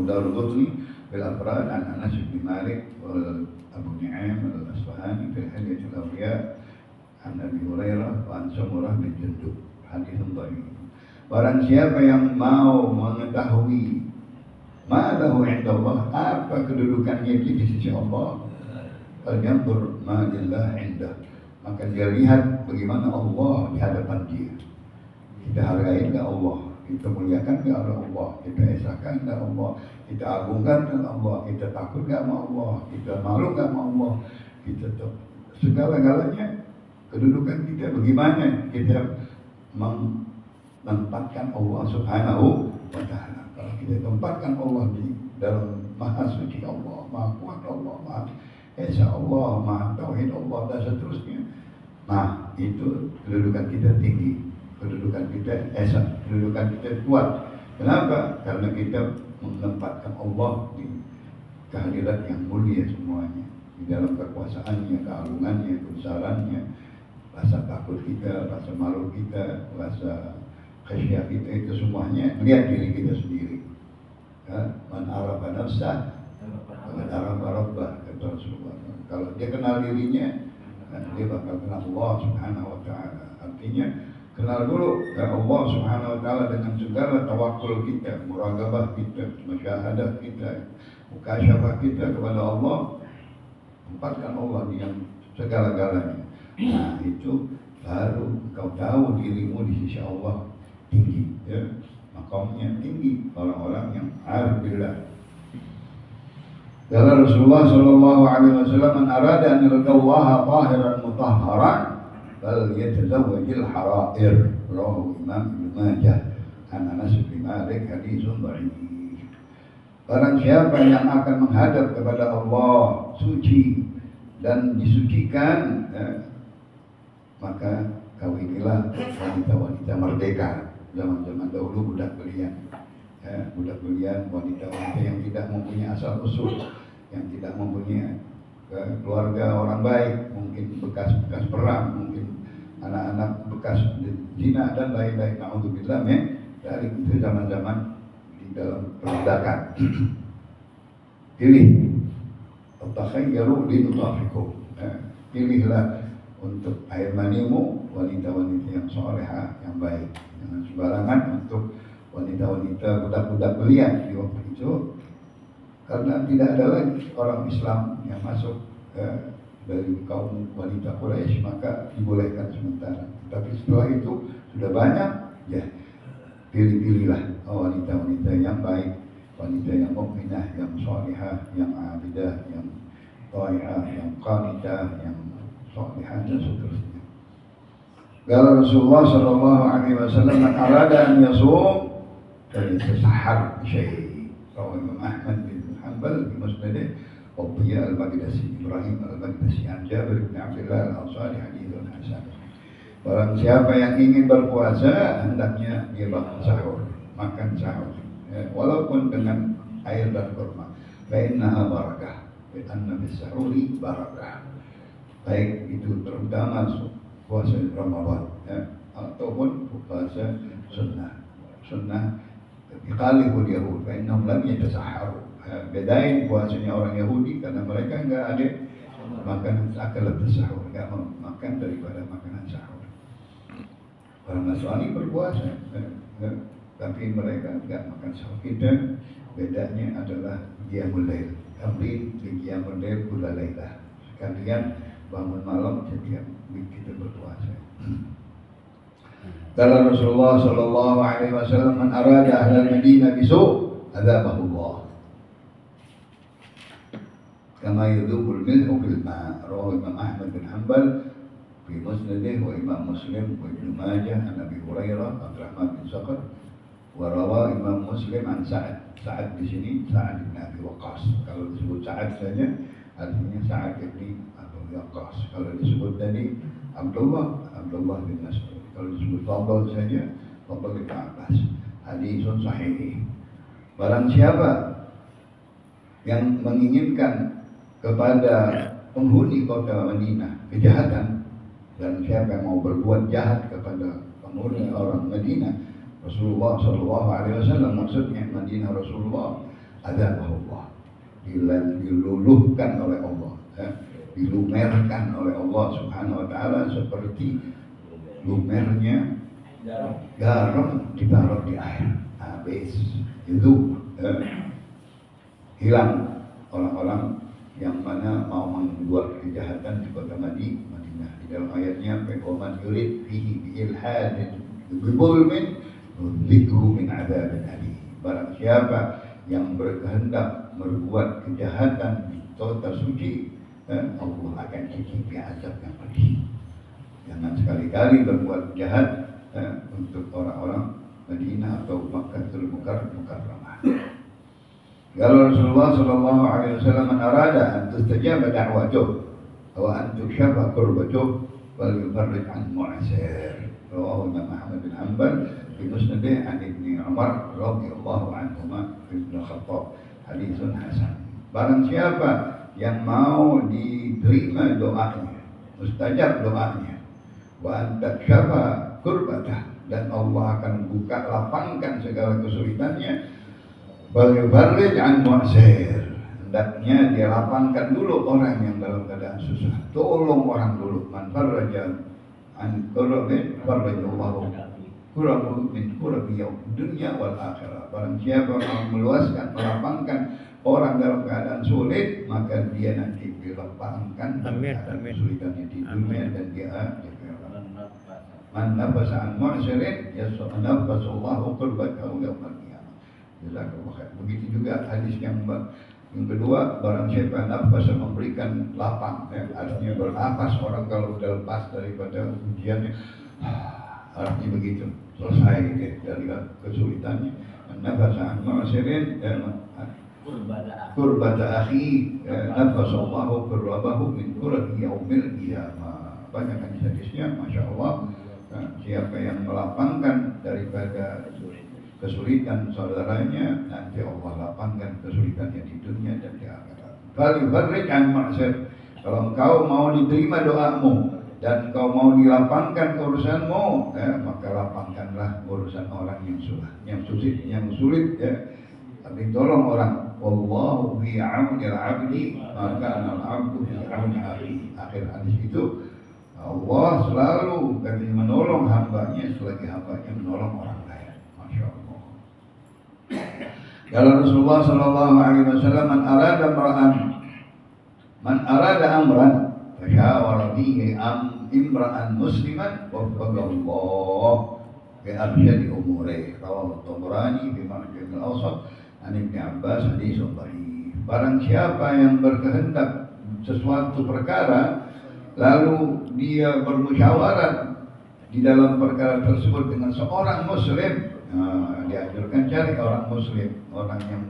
rawahu Daraqutni fil Afrad an Anas bin Malik wal Abu Nu'aim al-Asfahani fil Hilyatul Awliya an Abi Hurairah wa an Samurah bin Jundub. Hadis dhaif. Barang siapa yang mau mengetahui ma'lahu indallah, apa kedudukannya di sisi Allah, falyanzur ma'illah indah, maka dia lihat bagaimana Allah di hadapan dia. Kita hargai Allah, kita muliakan Allah, kita esakan Allah, kita agungkan Allah, kita takut sama Allah, kita malu sama Allah, kita segala-galanya kedudukan kita bagaimana kita menempatkan Allah Subhanahu wa Ta'ala. Kalau kita tempatkan Allah di dalam Maha Suci Allah, Maha Kuat Allah, Maha Esa Allah, Maha Tauhid Allah dan seterusnya, nah itu kedudukan kita tinggi, kedudukan kita esa, kedudukan kita kuat. Kenapa? Karena kita menempatkan Allah di kehadiran yang mulia semuanya, di dalam kekuasaannya, keagungannya, kebesarannya, rasa takut kita, rasa malu kita, rasa khasyah kita, itu semuanya lihat diri kita sendiri. Man arafa nafsah man arafa rabbah, kata Rasulullah. Kalau dia kenal dirinya, dia bakal kenal Allah Subhanahu wa Ta'ala. Artinya kenal dulu Allah Subhanahu wa Ta'ala dengan segala tawakkul kita, muraqabah kita, musyahadah kita, mukasyafah kita kepada Allah, tempatkan Allah di yang segala-galanya. Nah itu baru kau tahu dirimu di sisi Allah tinggi, ya, makamnya tinggi, orang-orang yang arif billah. Kata Rasulullah sallallahu alaihi wasallam, "Man arada an yalqallaha tahiran mutahharan fal yatazawwajil harair." Rawahu Imam Ibnu Majah an Anas bin Malik, haditsun dhaif. Barang siapa yang akan menghadap kepada Allah suci dan disucikan, maka kawinilah wanita-wanita merdeka. Zaman-zaman dahulu budak belian, budak belian, wanita-wanita yang tidak mempunyai asal usul, yang tidak mempunyai keluarga orang baik, mungkin bekas-bekas perang, mungkin anak-anak bekas zina dan lain-lain. Na'udzubillah dari itu zaman-zaman di dalam perbudakan. Pilih, takhayyaru linutafikum, pilihlah untuk air manimu wanita-wanita yang solehah, yang baik. Jangan sembarangan untuk wanita-wanita budak-budak belian di waktu itu, karena tidak ada lagi orang Islam yang masuk dari kaum wanita Quraisy, maka dibolehkan sementara. Tapi setelah itu sudah banyak, ya pilih-pilihlah wanita-wanita yang baik, wanita yang mukminah, yang solehah, yang abidah, yang thai'ah, yang qanitah, yang solehah dan seterusnya. Kala Rasulullah sallallahu alaihi wasallam, "Man arada an yasum falyatasaḥḥar bi syai'." Rawahu Imam Ahmad bin Hanbal bi musnadih wa Biya al-Baghdasi, Ibrahim al-Baghdasi an Jabir bin Abdullah al-Ansari, haditsun hasan. Barang siapa yang ingin berpuasa, hendaknya dia makan sahur, walaupun dengan air dan kurma. Fa innaha barakah, fa inna bis-sahuri barakah. Baik itu terutama puasa Ramadan, ataupun puasa sunnah. Sunnah iqalihul Yahud, fa innahum lam yatasahharu. Bedain puasanya orang Yahudi karena mereka enggak ada makanan akalat sahur, enggak makan daripada makanan sahur. Orang Nasrani berpuasa, tapi mereka enggak makan sahur. Kita bedanya adalah qiyamul lail. Tamrin di qiyamul lail kula lailah. Sekalian bangun malam setiap kita berpuasa. Kata Rasulullah sallallahu alaihi wasallam, "Man arada ahlal Madinah bisu' adzabahullah kama yadzubul milhu bil ma'." Rawahu Imam Ahmad bin Hanbal fi musnadih wa Imam Muslim wa Ibnu Majah an Abi Hurairah Abdurrahman bin Sakhr, wa rawa Imam Muslim an Sa'ad. Sa'ad di sini Sa'ad bin Abi Waqqas. Kalau disebut Sa'ad saja artinya Sa'ad bin Abi Waqqas. Kalau disebut tadi Abdullah bin Mas'ud. Kalau disebut Fadl saja Fadl bin Abbas. Hadisun sahih. Barang siapa yang menginginkan kepada penghuni kota Madinah kejahatan, dan siapa yang mau berbuat jahat kepada penghuni orang Madinah, Rasulullah sallallahu alaihi wasallam, maksudnya Madinah Rasulullah, adzabahullah, diluluhkan oleh Allah, dilumerkan oleh Allah Subhanahu wa taala seperti lumernya garam ditaruh di air, habis itu hilang orang-orang yang mana mau membuat kejahatan di kota Madinah. Di dalam ayatnya, "Faman yurid fihi biilhadin bidhulmin nudzikhu min adzabin alim." Barang siapa yang berkehendak berbuat kejahatan di kota suci, Allah akan cicipi azab yang pedih. Jangan sekali-kali berbuat jahat untuk orang-orang Madinah atau Makkahul Mukarramah. Kalau Rasulullah sallallahu alaihi wasallam arada an tustajaba da'watuh wa an tukshafa qurbatuh wal yufarrij an mu'sir. Rawahu Imam Ahmad bin Hanbal fi Musnadih an Ibnu Umar radhiyallahu anhuma Ibnu Khattab. Haditsun hasan. Barang siapa yang mau diterima doanya, mustajab doanya, wa an tukshafa qurbatah, dan Allah akan buka lapangkan segala kesulitannya, Bal-yufarrij an mu'sir, hendaknya dia lapangkan dulu orang yang dalam keadaan susah. Tolong orang dulu. Man farraja an kurabin farrajallahu kurabu min kurabi yaum dunya wal akhirah. Barang siapa yang meluaskan, melapangkan orang dalam keadaan sulit, maka dia nanti dilapangkan kesulitannya di dunia dan di akhirat. Man nafasa an mu'sirin yasnafasallahu qurbatahu yaumil qiyamah. Begitu juga hadis yang kedua, barang siapa nafas memberikan lapang, artinya bernapas orang kalau sudah lepas daripada ujiannya, artinya begitu, selesai dari kesulitannya. Nafas an mu'sirin kurbata akhi nafasallahu kurbahu min kurbi yaumil qiyamah. Banyak hadis-hadisnya, masya Allah. Siapa yang melapangkan daripada kesulitan saudaranya, nanti Allah lapangkan kesulitannya di dunia dan di akhirat. Bal-yufarrij an mu'sir. Kalau engkau mau diterima doamu dan engkau mau dilapangkan urusanmu, maka lapangkanlah urusan orang yang sulit, tapi tolong orang. Wallahu fi 'auni al-'abdi maka al-'abdu fi 'auni akhihi. Akhir hadis itu, Allah selalu menolong hambanya selagi hambanya menolong orang lain. Masya Allah. Kalau Rasulullah sallallahu alaihi wasallam man arada amran fasyawara bihi imra'an musliman waffaqallah bi arsyadi umuri. Rawahu Tabrani bi Mu'jam al-Awsat an Ibnu Abbas haditsun dha'if. Barang siapa yang berkehendak sesuatu perkara lalu dia bermusyawarah di dalam perkara tersebut dengan seorang muslim, dianjurkan cari orang muslim, orang yang